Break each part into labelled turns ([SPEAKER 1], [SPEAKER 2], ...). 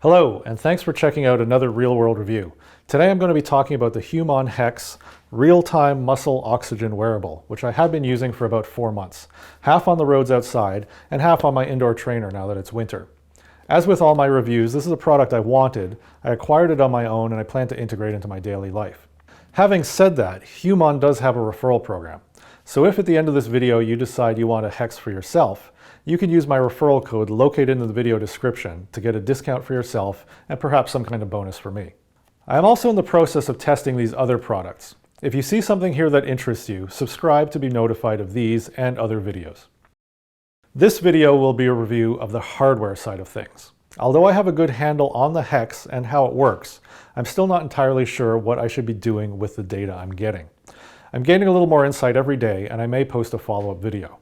[SPEAKER 1] Hello, and thanks for checking out another real-world review. Today I'm going to be talking about the Humon Hex real-time muscle oxygen wearable, which I have been using for about 4 months, half on the roads outside and half on my indoor trainer now that it's winter. As with all my reviews, this is a product I wanted, I acquired it on my own, and I plan to integrate into my daily life. Having said that, Humon does have a referral program. So if at the end of this video you decide you want a Hex for yourself, you can use my referral code located in the video description to get a discount for yourself and perhaps some kind of bonus for me. I am also in the process of testing these other products. If you see something here that interests you, subscribe to be notified of these and other videos. This video will be a review of the hardware side of things. Although I have a good handle on the Hex and how it works, I'm still not entirely sure what I should be doing with the data I'm getting. I'm gaining a little more insight every day, and I may post a follow-up video.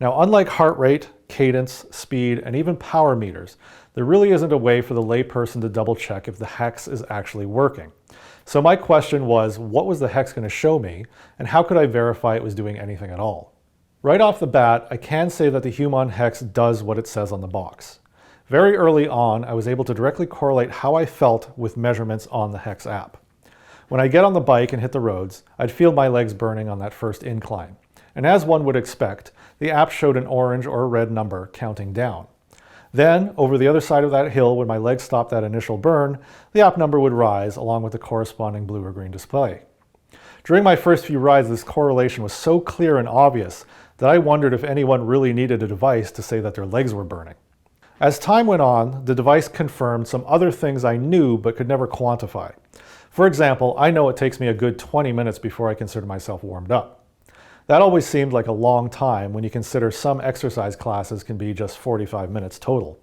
[SPEAKER 1] Now, unlike heart rate, cadence, speed, and even power meters, there really isn't a way for the layperson to double check if the Hex is actually working. So my question was, what was the Hex going to show me, and how could I verify it was doing anything at all? Right off the bat, I can say that the Human Hex does what it says on the box. Very early on, I was able to directly correlate how I felt with measurements on the Hex app. When I get on the bike and hit the roads, I'd feel my legs burning on that first incline. And as one would expect, the app showed an orange or a red number counting down. Then, over the other side of that hill, when my legs stopped that initial burn, the app number would rise along with the corresponding blue or green display. During my first few rides, this correlation was so clear and obvious that I wondered if anyone really needed a device to say that their legs were burning. As time went on, the device confirmed some other things I knew but could never quantify. For example, I know it takes me a good 20 minutes before I consider myself warmed up. That always seemed like a long time when you consider some exercise classes can be just 45 minutes total.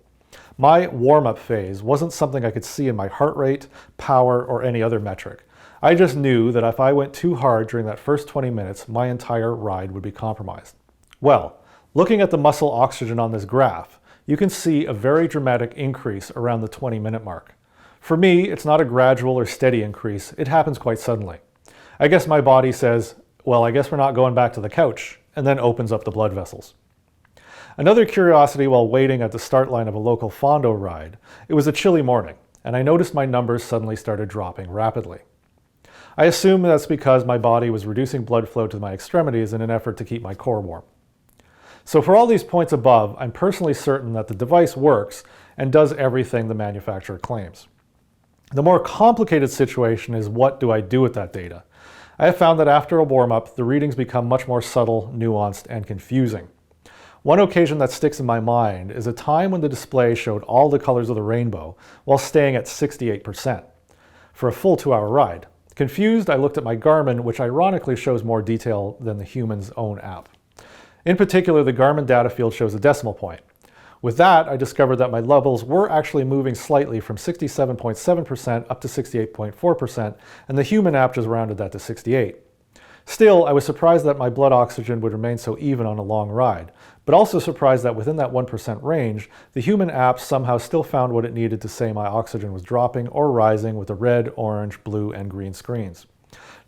[SPEAKER 1] My warm-up phase wasn't something I could see in my heart rate, power, or any other metric. I just knew that if I went too hard during that first 20 minutes, my entire ride would be compromised. Well, looking at the muscle oxygen on this graph, you can see a very dramatic increase around the 20-minute mark. For me, it's not a gradual or steady increase, it happens quite suddenly. I guess my body says, well, I guess we're not going back to the couch, and then opens up the blood vessels. Another curiosity while waiting at the start line of a local Fondo ride, it was a chilly morning, and I noticed my numbers suddenly started dropping rapidly. I assume that's because my body was reducing blood flow to my extremities in an effort to keep my core warm. So for all these points above, I'm personally certain that the device works and does everything the manufacturer claims. The more complicated situation is, what do I do with that data? I have found that after a warm-up, the readings become much more subtle, nuanced, and confusing. One occasion that sticks in my mind is a time when the display showed all the colors of the rainbow while staying at 68% for a full 2-hour ride. Confused, I looked at my Garmin, which ironically shows more detail than the Human's own app. In particular, the Garmin Data Fields shows a decimal point. With that, I discovered that my levels were actually moving slightly from 67.7% up to 68.4%, and the Human app just rounded that to 68. Still, I was surprised that my blood oxygen would remain so even on a long ride, but also surprised that within that 1% range, the Human app somehow still found what it needed to say my oxygen was dropping or rising with the red, orange, blue, and green screens.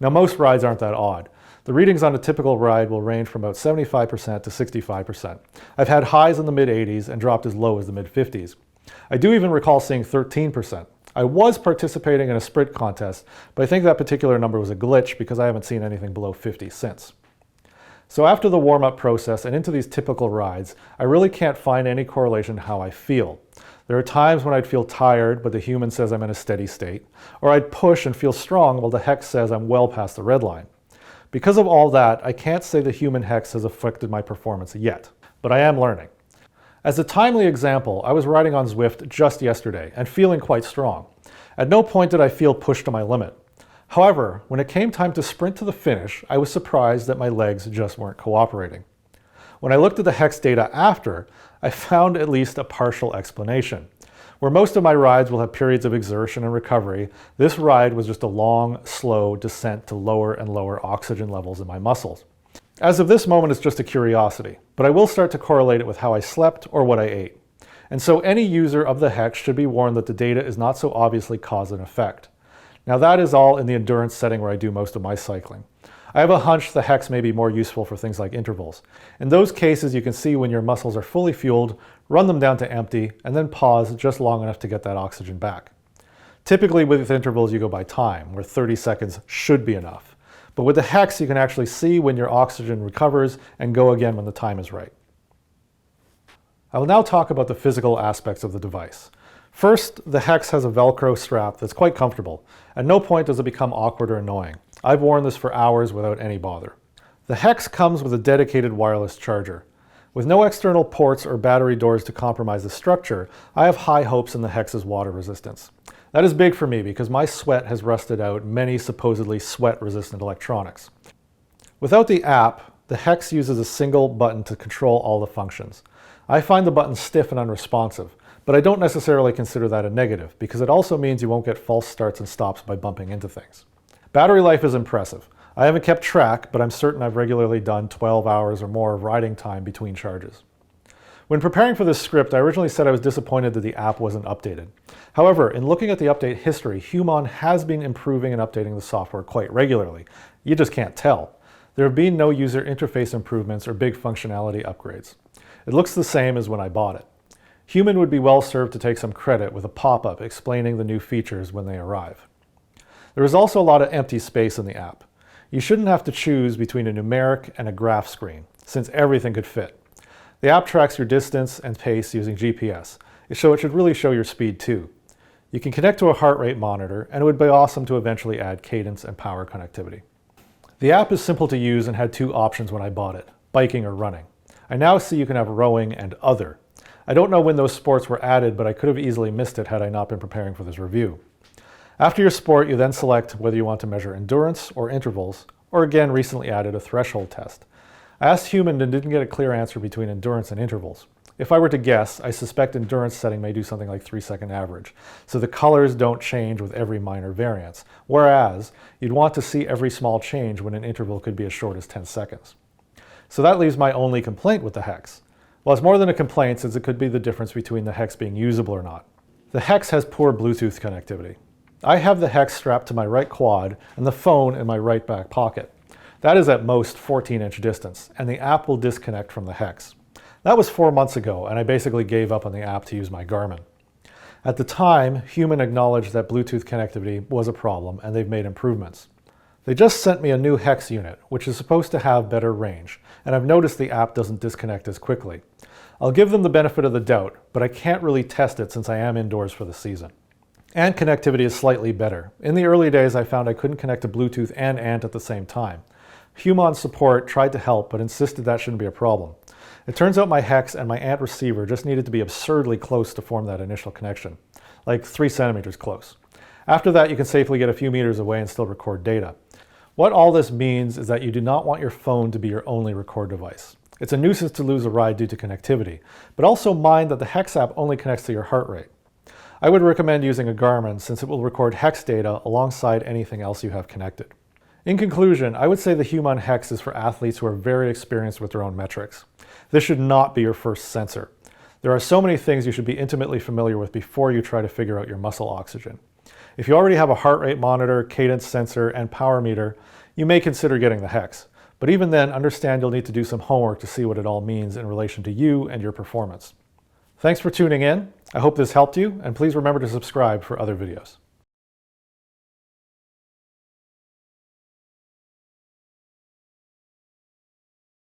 [SPEAKER 1] Now, most rides aren't that odd. The readings on a typical ride will range from about 75% to 65%. I've had highs in the mid-80s and dropped as low as the mid-50s. I do even recall seeing 13%. I was participating in a sprint contest, but I think that particular number was a glitch because I haven't seen anything below 50 since. So after the warm-up process and into these typical rides, I really can't find any correlation to how I feel. There are times when I'd feel tired, but the Human says I'm in a steady state, or I'd push and feel strong while the Hex says I'm well past the red line. Because of all that, I can't say the Human Hex has affected my performance yet, but I am learning. As a timely example, I was riding on Zwift just yesterday and feeling quite strong. At no point did I feel pushed to my limit. However, when it came time to sprint to the finish, I was surprised that my legs just weren't cooperating. When I looked at the Hex data after, I found at least a partial explanation. Where most of my rides will have periods of exertion and recovery, this ride was just a long, slow descent to lower and lower oxygen levels in my muscles. As of this moment, it's just a curiosity, but I will start to correlate it with how I slept or what I ate. And so any user of the Hex should be warned that the data is not so obviously cause and effect. Now that is all in the endurance setting where I do most of my cycling. I have a hunch the Hex may be more useful for things like intervals. In those cases, you can see when your muscles are fully fueled, run them down to empty, and then pause just long enough to get that oxygen back. Typically with intervals you go by time, where 30 seconds should be enough. But with the Hex, you can actually see when your oxygen recovers and go again when the time is right. I will now talk about the physical aspects of the device. First, the Hex has a Velcro strap that's quite comfortable. At no point does it become awkward or annoying. I've worn this for hours without any bother. The Hex comes with a dedicated wireless charger. With no external ports or battery doors to compromise the structure, I have high hopes in the Hex's water resistance. That is big for me because my sweat has rusted out many supposedly sweat-resistant electronics. Without the app, the Hex uses a single button to control all the functions. I find the button stiff and unresponsive, but I don't necessarily consider that a negative because it also means you won't get false starts and stops by bumping into things. Battery life is impressive. I haven't kept track, but I'm certain I've regularly done 12 hours or more of riding time between charges. When preparing for this script, I originally said I was disappointed that the app wasn't updated. However, in looking at the update history, Humon has been improving and updating the software quite regularly. You just can't tell. There have been no user interface improvements or big functionality upgrades. It looks the same as when I bought it. Human would be well served to take some credit with a pop-up explaining the new features when they arrive. There is also a lot of empty space in the app. You shouldn't have to choose between a numeric and a graph screen, since everything could fit. The app tracks your distance and pace using GPS, so it should really show your speed too. You can connect to a heart rate monitor, and it would be awesome to eventually add cadence and power connectivity. The app is simple to use and had two options when I bought it, biking or running. I now see you can have rowing and other. I don't know when those sports were added, but I could have easily missed it had I not been preparing for this review. After your sport, you then select whether you want to measure endurance or intervals, or again recently added a threshold test. I asked Human and didn't get a clear answer between endurance and intervals. If I were to guess, I suspect endurance setting may do something like 3-second average, so the colors don't change with every minor variance, whereas you'd want to see every small change when an interval could be as short as 10 seconds. So that leaves my only complaint with the Hex. Well, it's more than a complaint since it could be the difference between the Hex being usable or not. The Hex has poor Bluetooth connectivity. I have the Hex strapped to my right quad and the phone in my right back pocket. That is at most 14-inch distance, and the app will disconnect from the Hex. That was 4 months ago, and I basically gave up on the app to use my Garmin. At the time, Human acknowledged that Bluetooth connectivity was a problem, and they've made improvements. They just sent me a new Hex unit, which is supposed to have better range, and I've noticed the app doesn't disconnect as quickly. I'll give them the benefit of the doubt, but I can't really test it since I am indoors for the season. And connectivity is slightly better. In the early days, I found I couldn't connect to Bluetooth and ANT at the same time. Humon support tried to help, but insisted that shouldn't be a problem. It turns out my Hex and my ANT receiver just needed to be absurdly close to form that initial connection, like 3 centimeters close. After that, you can safely get a few meters away and still record data. What all this means is that you do not want your phone to be your only record device. It's a nuisance to lose a ride due to connectivity, but also mind that the Hex app only connects to your heart rate. I would recommend using a Garmin since it will record Hex data alongside anything else you have connected. In conclusion, I would say the Human Hex is for athletes who are very experienced with their own metrics. This should not be your first sensor. There are so many things you should be intimately familiar with before you try to figure out your muscle oxygen. If you already have a heart rate monitor, cadence sensor, and power meter, you may consider getting the Hex. But even then, understand you'll need to do some homework to see what it all means in relation to you and your performance. Thanks for tuning in. I hope this helped you, and please remember to subscribe for other videos.